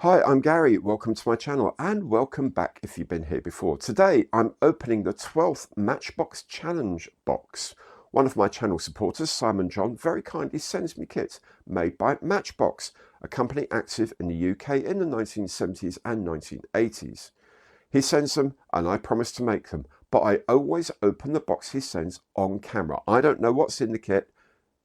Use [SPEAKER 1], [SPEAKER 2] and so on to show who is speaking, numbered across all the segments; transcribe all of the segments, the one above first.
[SPEAKER 1] Hi, I'm Gary. Welcome to my channel and welcome back if you've been here before. Today I'm opening the 12th Matchbox Challenge box. One of my channel supporters, Simon John, very kindly sends me kits made by Matchbox, a company active in the UK in the 1970s and 1980s. He sends them and I promise to make them, but I always open the box he sends on camera. I don't know what's in the kit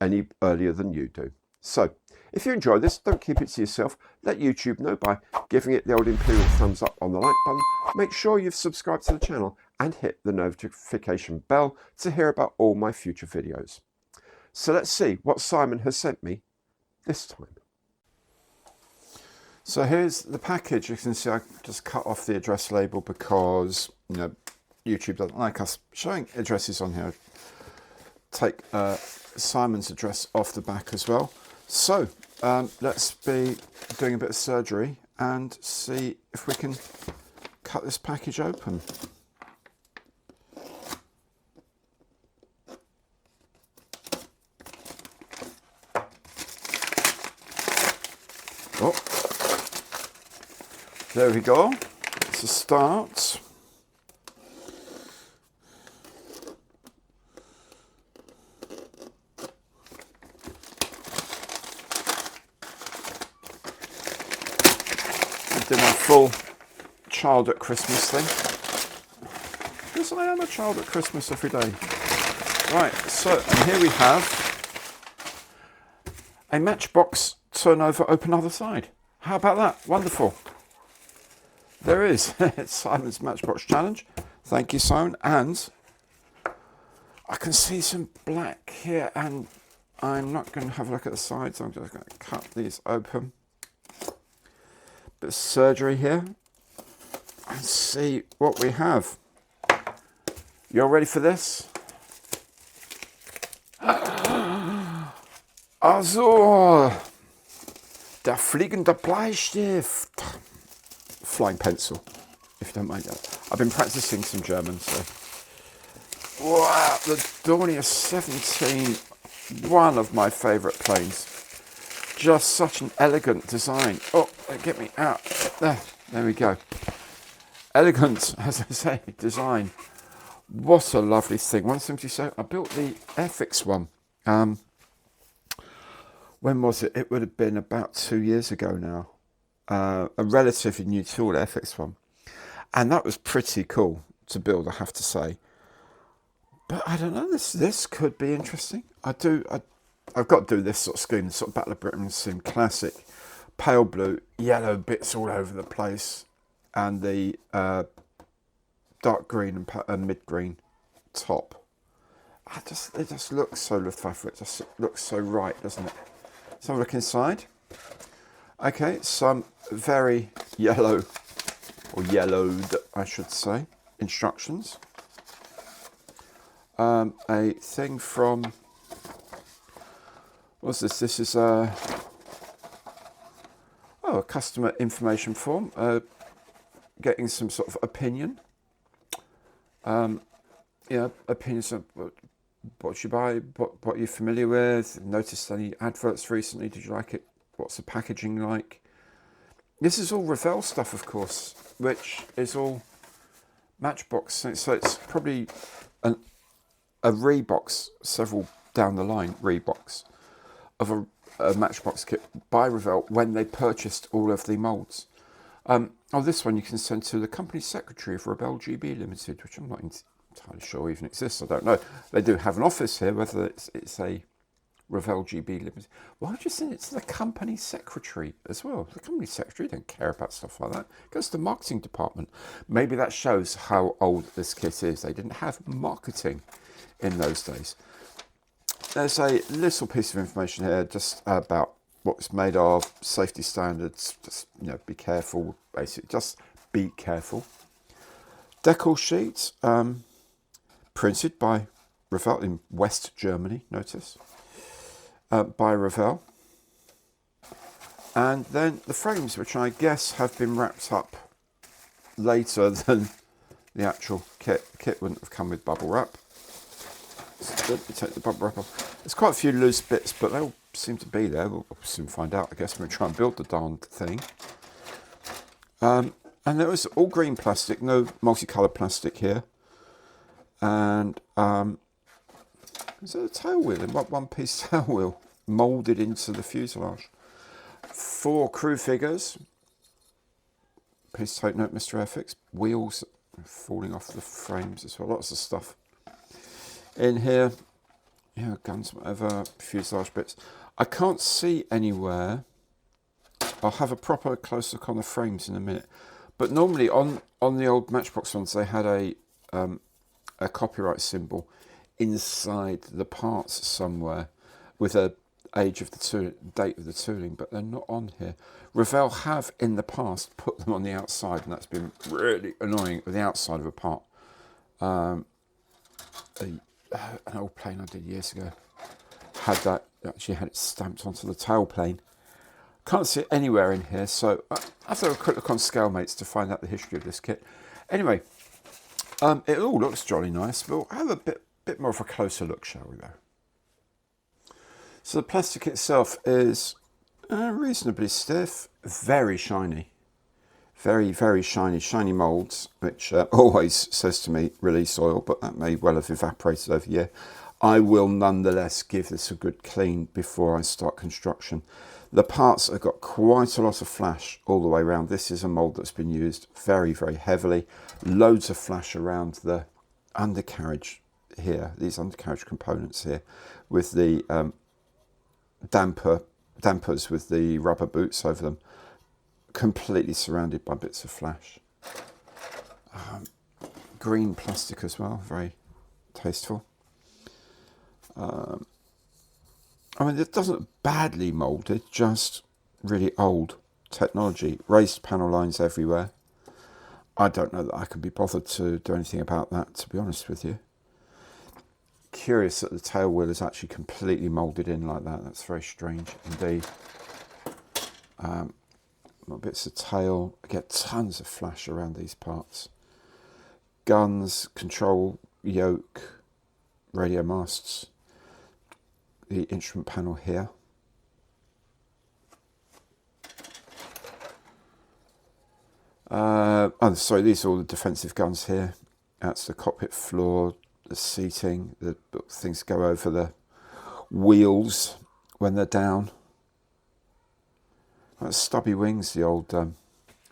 [SPEAKER 1] any earlier than you do. So, if you enjoy this, don't keep it to yourself. Let YouTube know by giving it the old imperial thumbs up on the like button. Make sure you've subscribed to the channel and hit the notification bell to hear about all my future videos. So let's see what Simon has sent me this time. So here's the package. You can see I just cut off the address label because YouTube doesn't like us showing addresses on here. Take Simon's address off the back as well. So let's be doing a bit of surgery and see if we can cut this package open. Oh, there we go. It's a start. Did my full child at Christmas thing. Because I am a child at Christmas every day. Right, so and here we have a Matchbox turnover open other side. How about that? Wonderful. There is. It's Simon's Matchbox Challenge. Thank you, Simon. And I can see some black here, and I'm not going to have a look at the sides. I'm just going to cut these open. Bit of surgery here and see what we have. You all ready for this? Also, der fliegende Bleistift. Flying pencil, if you don't mind that. I've been practicing some German, so. Wow, the Dornier 17, one of my favourite planes. Just such an elegant design. Oh, get me out. There we go. Elegant, as I say, design. What a lovely thing. 177. I built the FX one. When was it? It would have been about 2 years ago now. A relatively new tool, FX one. And that was pretty cool to build, I have to say. But I don't know, this could be interesting. I've got to do this sort of scheme, sort of Battle of Britain scheme, classic, pale blue, yellow bits all over the place, and the dark green and mid green top. It just looks so Luftwaffe. It just looks so right, doesn't it? Let's have a look inside. Okay, some very yellow, or yellowed, I should say, instructions. A thing from. What's this? This is a customer information form, getting some sort of opinion. Opinions of what you buy, what you're familiar with, noticed any adverts recently, did you like it, what's the packaging like. This is all Revell stuff, of course, which is all Matchbox, so it's probably a rebox, several down the line rebox of a Matchbox kit by Revell when they purchased all of the moulds. This one you can send to the company secretary of Revell GB Limited, which I'm not entirely sure even exists. I don't know. They do have an office here, whether it's a Revell GB Limited. Why would you send it to the company secretary as well? The company secretary don't care about stuff like that. It goes to the marketing department. Maybe that shows how old this kit is. They didn't have marketing in those days. There's a little piece of information here just about what it's made of, safety standards, just be careful, basically, just be careful. Decals sheet, printed by Revell in West Germany, notice, by Revell. And then the frames, which I guess have been wrapped up later than the actual kit. The kit wouldn't have come with bubble wrap. Let me take the bubble wrap off. There's quite a few loose bits, but they all seem to be there. We'll soon find out, I guess, when we try and build the darned thing. And there was all green plastic, no multicoloured plastic here. And is there a tail wheel? One piece tail wheel moulded into the fuselage. 4 crew figures. Please take note, Mr. FX. Wheels falling off the frames as well. Lots of stuff in here. Yeah, guns, whatever, fuselage bits. I can't see anywhere. I'll have a proper close look on the frames in a minute. But normally on the old Matchbox ones, they had a copyright symbol inside the parts somewhere with a age of the date of the tooling, but they're not on here. Revell have in the past put them on the outside, and that's been really annoying with the outside of a part. An old plane I did years ago had that, actually had it stamped onto the tail plane. Can't see it anywhere in here, so I have to have a quick look on Scalemates to find out the history of this kit. Anyway, it all looks jolly nice, but we'll have a bit more of a closer look, shall we, though? So the plastic itself is reasonably stiff, very shiny. Very, very shiny moulds, which always says to me, release oil, but that may well have evaporated over the year. I will nonetheless give this a good clean before I start construction. The parts have got quite a lot of flash all the way around. This is a mould that's been used very, very heavily. Loads of flash around the undercarriage here, these undercarriage components here, with the dampers with the rubber boots over them, completely surrounded by bits of flash. Green plastic as well, very tasteful. I mean, it doesn't badly moulded, just really old technology. Raised panel lines everywhere. I don't know that I can be bothered to do anything about that, to be honest with you. Curious that the tail wheel is actually completely moulded in like that. That's very strange indeed. Bits of tail. I get tons of flash around these parts. Guns, control yoke, radio masts. The instrument panel here. Oh, sorry, these are all the defensive guns here. That's the cockpit floor, the seating, the things go over the wheels when they're down. That's stubby wings, the old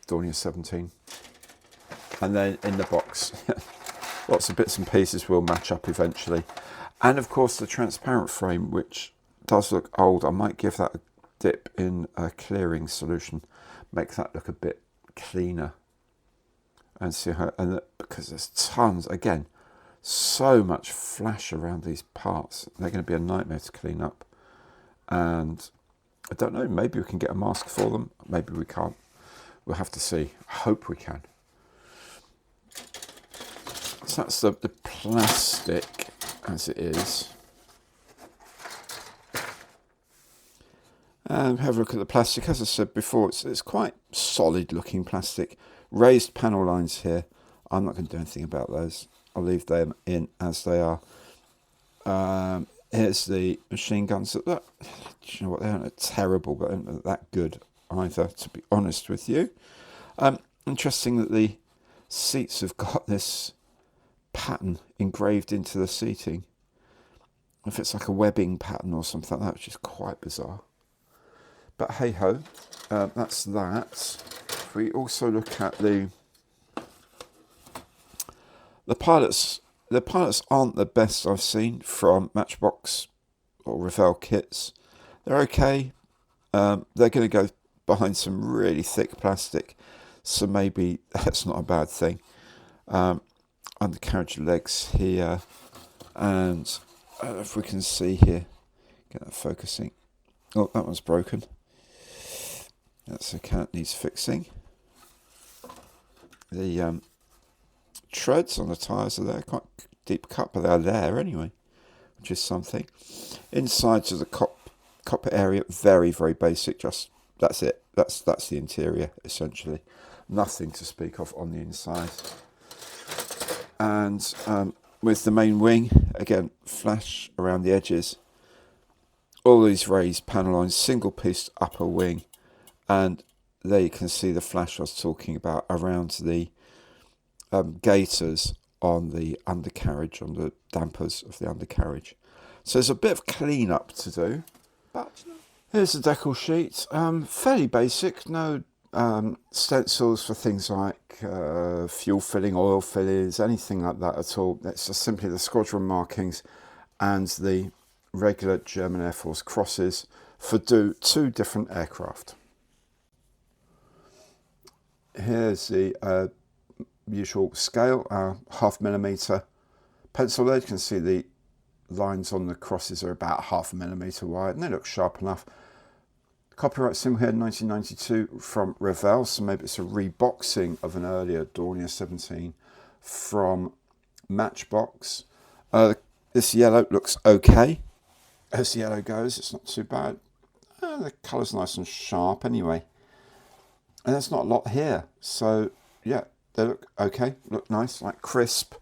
[SPEAKER 1] Dornier 17. And then in the box, lots of bits and pieces will match up eventually. And of course the transparent frame, which does look old. I might give that a dip in a clearing solution, make that look a bit cleaner, and see how. And because there's tons, again, so much flash around these parts, they're going to be a nightmare to clean up. And I don't know, maybe we can get a mask for them, maybe we can't. We'll have to see. I hope we can. So that's the plastic as it is. And have a look at the plastic. As I said before, it's quite solid looking plastic. Raised panel lines here. I'm not going to do anything about those. I'll leave them in as they are. Here's the machine guns. Do you know what? They aren't terrible, but they're not that good either, to be honest with you. Interesting that the seats have got this pattern engraved into the seating. If it's like a webbing pattern or something like that, which is quite bizarre. But hey ho, that's that. If we also look at the pilots aren't the best I've seen from Matchbox or Revell kits. They're okay. They're going to go behind some really thick plastic, so maybe that's not a bad thing. Undercarriage legs here, and if we can see here, get that focusing. Oh, that one's broken. That's okay, it needs fixing. The treads on the tyres are there, quite deep cut, but they're there anyway, which is something. Insides of the cockpit area, very, very basic. Just that's it. That's the interior essentially. Nothing to speak of on the inside. And with the main wing, again, flash around the edges. All these raised panel lines, single piece upper wing, and there you can see the flash I was talking about around the gaiters on the undercarriage, on the dampers of the undercarriage. So there's a bit of clean up to do. But here's the decal sheet. Fairly basic, no stencils for things like fuel filling, oil fillers, anything like that at all. It's just simply the squadron markings and the regular German Air Force crosses for two different aircraft. Here's the usual scale, 0.5mm pencil lead. You can see the lines on the crosses are about 0.5mm wide and they look sharp enough. Copyright symbol here, 1992 from Revell, so maybe it's a reboxing of an earlier Dornier 17 from Matchbox. This yellow looks okay. As the yellow goes, it's not too bad. The colour's nice and sharp anyway. And there's not a lot here, so yeah, they look okay, look nice, like crisp,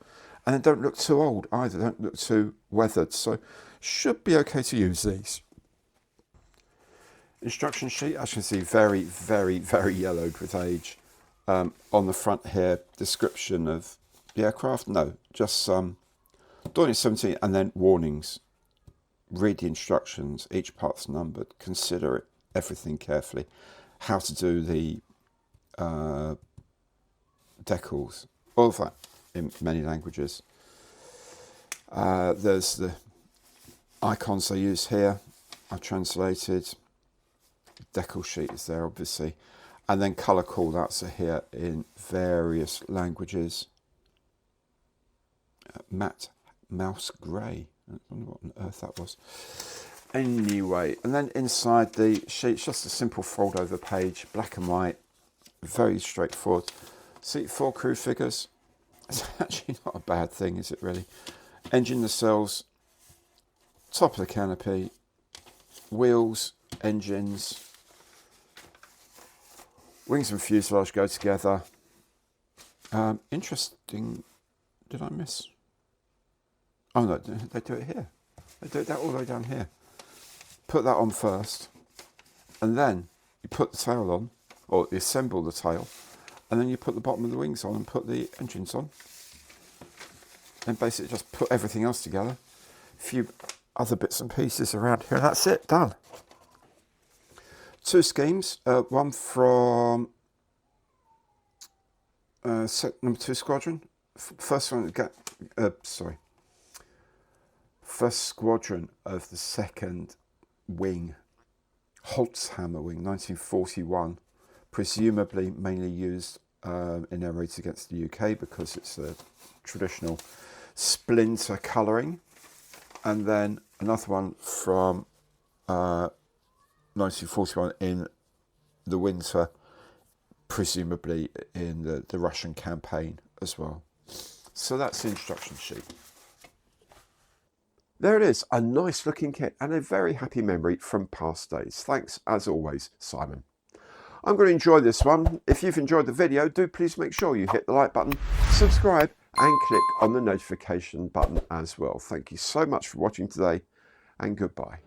[SPEAKER 1] and they don't look too old either, don't look too weathered, so should be okay to use these. Instruction sheet, as you can see, very, very, very yellowed with age. On the front here, description of the aircraft, no, just some Dornier 17 and then warnings. Read the instructions, each part's numbered, consider it, everything carefully. How to do the decals, all of that in many languages. There's the icons I use here, I translated. Decal sheet is there obviously, and then colour callouts are here in various languages. Matte mouse grey, I don't know what on earth that was. Anyway, and then inside the sheet, it's just a simple fold over page, black and white, very straightforward. Seat 4 crew figures. It's actually not a bad thing, is it really? Engine nacelles, top of the canopy, wheels, engines, wings and fuselage go together. Interesting, did I miss? Oh no, they do it here. They do that all the way down here. Put that on first, and then you put the tail on, or you assemble the tail, and then you put the bottom of the wings on and put the engines on. And basically just put everything else together. A few other bits and pieces around here, and that's it, done. Two schemes, one from number 2 squadron. First squadron of the second wing, Holzhammer wing, 1941, presumably mainly used in air raids against the UK because it's a traditional splinter colouring. And then another one from 1941 in the winter, presumably in the Russian campaign as well. So that's the instruction sheet.
[SPEAKER 2] There it is, a nice looking kit and a very happy memory from past days. Thanks as always, Simon. I'm going to enjoy this one. If you've enjoyed the video, do please make sure you hit the like button, subscribe and click on the notification button as well. Thank you so much for watching today and goodbye.